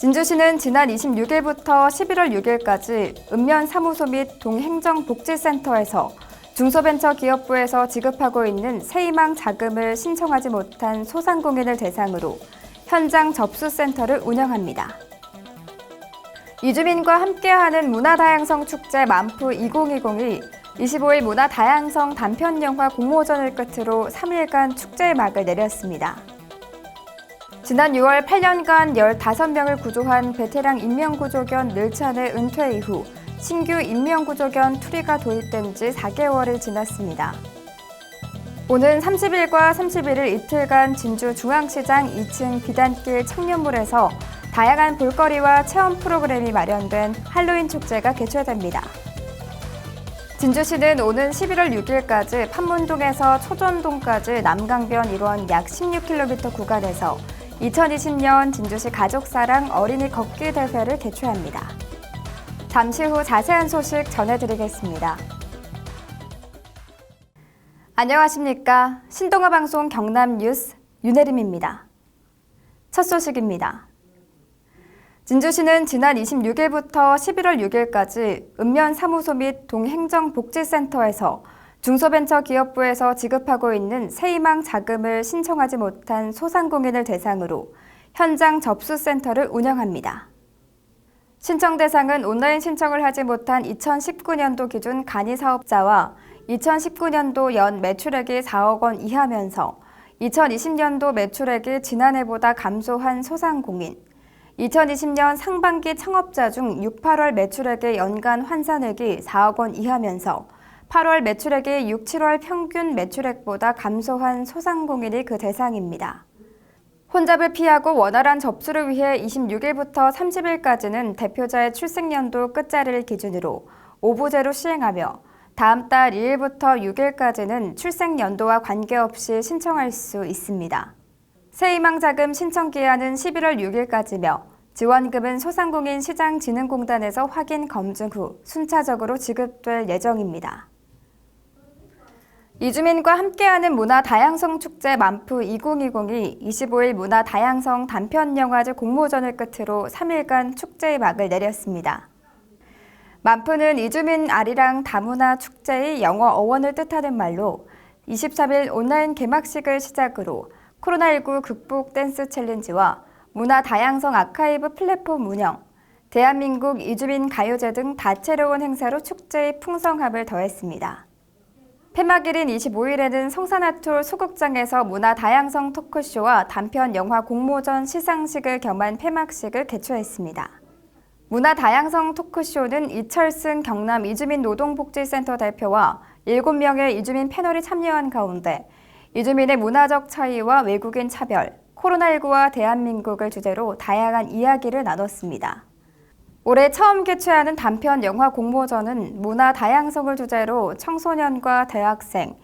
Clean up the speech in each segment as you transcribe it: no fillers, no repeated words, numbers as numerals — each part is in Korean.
진주시는 지난 26일부터 11월 6일까지 읍면사무소 및 동행정복지센터에서 중소벤처기업부에서 지급하고 있는 새희망 자금을 신청하지 못한 소상공인을 대상으로 현장 접수센터를 운영합니다. 이주민과 함께하는 문화다양성 축제 만프 2020이 25일 문화다양성 단편영화 공모전을 끝으로 3일간 축제의 막을 내렸습니다. 지난 6월 8년간 15명을 구조한 베테랑 인명구조견 늘찬의 은퇴 이후 신규 인명구조견 투리가 도입된 지 4개월이 지났습니다. 오는 30일과 31일 이틀간 진주 중앙시장 2층 비단길 청년몰에서 다양한 볼거리와 체험 프로그램이 마련된 할로윈 축제가 개최됩니다. 진주시는 오는 11월 6일까지 판문동에서 초전동까지 남강변 1원 약 16km 구간에서 2020년 진주시 가족사랑 어린이 걷기 대회를 개최합니다. 잠시 후 자세한 소식 전해드리겠습니다. 안녕하십니까. 신동아방송 경남뉴스 윤혜림입니다. 첫 소식입니다. 진주시는 지난 26일부터 11월 6일까지 읍면사무소 및 동행정복지센터에서 중소벤처기업부에서 지급하고 있는 새희망 자금을 신청하지 못한 소상공인을 대상으로 현장 접수센터를 운영합니다. 신청 대상은 온라인 신청을 하지 못한 2019년도 기준 간이사업자와 2019년도 연 매출액이 4억 원 이하면서 2020년도 매출액이 지난해보다 감소한 소상공인, 2020년 상반기 창업자 중 6, 8월 매출액의 연간 환산액이 4억 원 이하면서 8월 매출액이 6, 7월 평균 매출액보다 감소한 소상공인이 그 대상입니다. 혼잡을 피하고 원활한 접수를 위해 26일부터 30일까지는 대표자의 출생연도 끝자리를 기준으로 오부제로 시행하며 다음 달 2일부터 6일까지는 출생연도와 관계없이 신청할 수 있습니다. 새희망자금 신청 기한은 11월 6일까지며 지원금은 소상공인 시장진흥공단에서 확인 검증 후 순차적으로 지급될 예정입니다. 이주민과 함께하는 문화다양성 축제 만프 2020이 25일 문화다양성 단편영화제 공모전을 끝으로 3일간 축제의 막을 내렸습니다. 만프는 이주민 아리랑 다문화 축제의 영어 어원을 뜻하는 말로 23일 온라인 개막식을 시작으로 코로나19 극복 댄스 챌린지와 문화다양성 아카이브 플랫폼 운영, 대한민국 이주민 가요제 등 다채로운 행사로 축제의 풍성함을 더했습니다. 폐막일인 25일에는 성산아톨 소극장에서 문화다양성 토크쇼와 단편 영화 공모전 시상식을 겸한 폐막식을 개최했습니다. 문화다양성 토크쇼는 이철승 경남 이주민 노동복지센터 대표와 7명의 이주민 패널이 참여한 가운데 이주민의 문화적 차이와 외국인 차별, 코로나19와 대한민국을 주제로 다양한 이야기를 나눴습니다. 올해 처음 개최하는 단편 영화 공모전은 문화 다양성을 주제로 청소년과 대학생,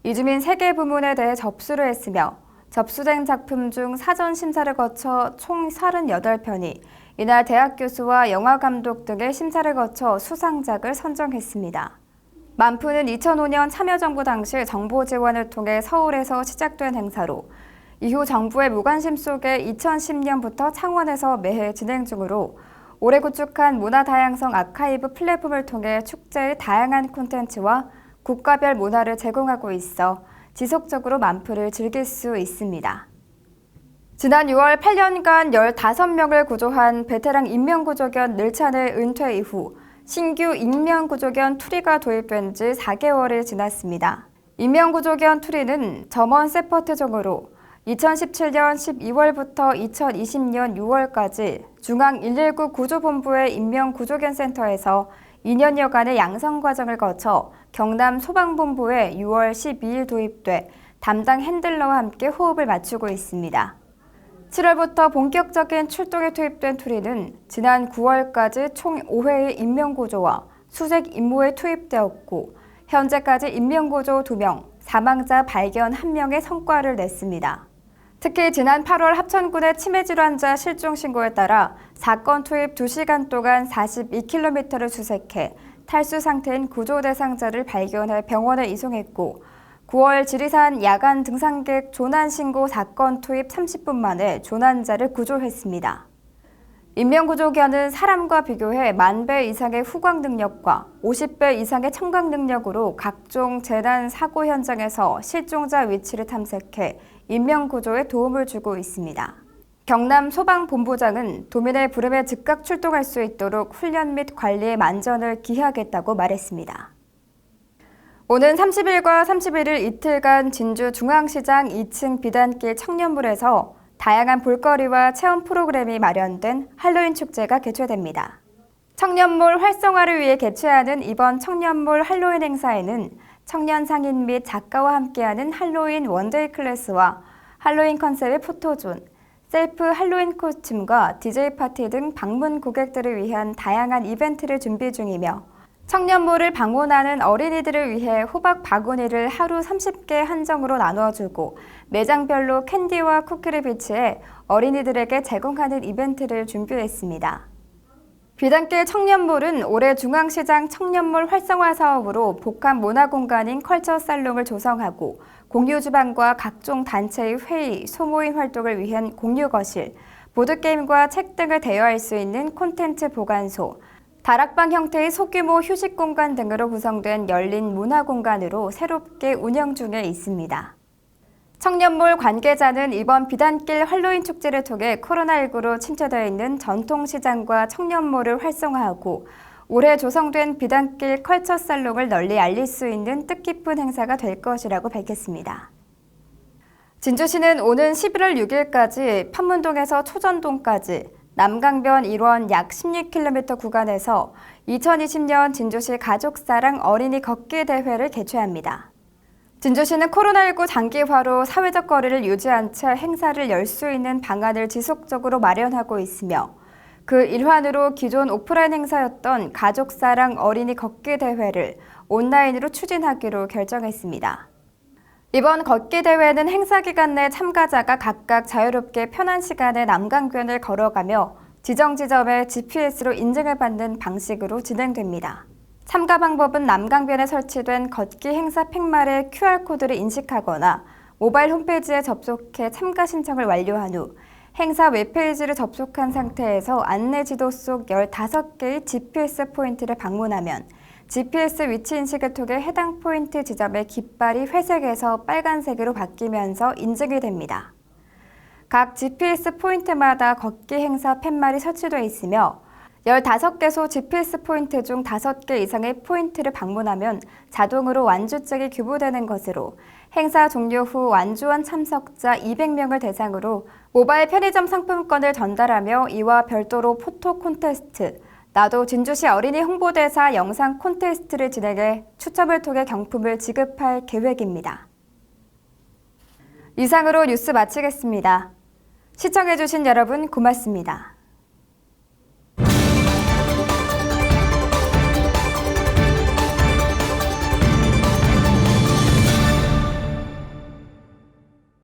이주민 3개 부문에 대해 접수를 했으며 접수된 작품 중 사전 심사를 거쳐 총 38편이 이날 대학 교수와 영화 감독 등의 심사를 거쳐 수상작을 선정했습니다. 만프는 2005년 참여정부 당시 정보 지원을 통해 서울에서 시작된 행사로 이후 정부의 무관심 속에 2010년부터 창원에서 매해 진행 중으로 올해 구축한 문화다양성 아카이브 플랫폼을 통해 축제의 다양한 콘텐츠와 국가별 문화를 제공하고 있어 지속적으로 만프를 즐길 수 있습니다. 지난 6월 8년간 15명을 구조한 베테랑 인명구조견 늘찬의 은퇴 이후 신규 인명구조견 투리가 도입된 지 4개월이 지났습니다. 인명구조견 투리는 점원 세퍼트종으로 2017년 12월부터 2020년 6월까지 중앙 119 구조본부의 인명구조견센터에서 2년여간의 양성과정을 거쳐 경남 소방본부에 6월 12일 도입돼 담당 핸들러와 함께 호흡을 맞추고 있습니다. 7월부터 본격적인 출동에 투입된 투리는 지난 9월까지 총 5회의 인명구조와 수색 임무에 투입되었고 현재까지 인명구조 2명, 사망자 발견 1명의 성과를 냈습니다. 특히 지난 8월 합천군의 치매질환자 실종 신고에 따라 사건 투입 2시간 동안 42km를 수색해 탈수 상태인 구조 대상자를 발견해 병원에 이송했고 9월 지리산 야간 등산객 조난 신고 사건 투입 30분 만에 조난자를 구조했습니다. 인명구조견은 사람과 비교해 10,000배 이상의 후광 능력과 50배 이상의 청각 능력으로 각종 재난 사고 현장에서 실종자 위치를 탐색해 인명구조에 도움을 주고 있습니다. 경남 소방본부장은 도민의 부름에 즉각 출동할 수 있도록 훈련 및 관리에 만전을 기하겠다고 말했습니다. 오는 30일과 31일 이틀간 진주 중앙시장 2층 비단길 청년몰에서 다양한 볼거리와 체험 프로그램이 마련된 할로윈 축제가 개최됩니다. 청년몰 활성화를 위해 개최하는 이번 청년몰 할로윈 행사에는 청년 상인 및 작가와 함께하는 할로윈 원데이 클래스와 할로윈 컨셉의 포토존, 셀프 할로윈 코스튬과 DJ 파티 등 방문 고객들을 위한 다양한 이벤트를 준비 중이며 청년몰을 방문하는 어린이들을 위해 호박 바구니를 하루 30개 한정으로 나눠주고 매장별로 캔디와 쿠키를 비치해 어린이들에게 제공하는 이벤트를 준비했습니다. 비단길 청년몰은 올해 중앙시장 청년몰 활성화 사업으로 복합 문화공간인 컬처살롱을 조성하고 공유주방과 각종 단체의 회의, 소모임 활동을 위한 공유거실, 보드게임과 책 등을 대여할 수 있는 콘텐츠 보관소, 다락방 형태의 소규모 휴식 공간 등으로 구성된 열린 문화 공간으로 새롭게 운영 중에 있습니다. 청년몰 관계자는 이번 비단길 할로윈 축제를 통해 코로나19로 침체되어 있는 전통시장과 청년몰을 활성화하고 올해 조성된 비단길 컬처살롱을 널리 알릴 수 있는 뜻깊은 행사가 될 것이라고 밝혔습니다. 진주시는 오는 11월 6일까지 판문동에서 초전동까지 남강변 1원 약 16km 구간에서 2020년 진주시 가족사랑 어린이 걷기 대회를 개최합니다. 진주시는 코로나19 장기화로 사회적 거리를 유지한 채 행사를 열 수 있는 방안을 지속적으로 마련하고 있으며 그 일환으로 기존 오프라인 행사였던 가족사랑 어린이 걷기 대회를 온라인으로 추진하기로 결정했습니다. 이번 걷기 대회는 행사 기간 내 참가자가 각각 자유롭게 편한 시간에 남강변을 걸어가며 지정 지점에 GPS로 인증을 받는 방식으로 진행됩니다. 참가 방법은 남강변에 설치된 걷기 행사 팻말의 QR코드를 인식하거나 모바일 홈페이지에 접속해 참가 신청을 완료한 후 행사 웹페이지를 접속한 상태에서 안내 지도 속 15개의 GPS 포인트를 방문하면 GPS 위치 인식을 통해 해당 포인트 지점의 깃발이 회색에서 빨간색으로 바뀌면서 인증이 됩니다. 각 GPS 포인트마다 걷기 행사 팻말이 설치되어 있으며 15개소 GPS 포인트 중 5개 이상의 포인트를 방문하면 자동으로 완주증이 교부되는 것으로 행사 종료 후 완주한 참석자 200명을 대상으로 모바일 편의점 상품권을 전달하며 이와 별도로 포토 콘테스트, 나도 진주시 어린이 홍보대사 영상 콘테스트를 진행해 추첨을 통해 경품을 지급할 계획입니다. 이상으로 뉴스 마치겠습니다. 시청해주신 여러분 고맙습니다.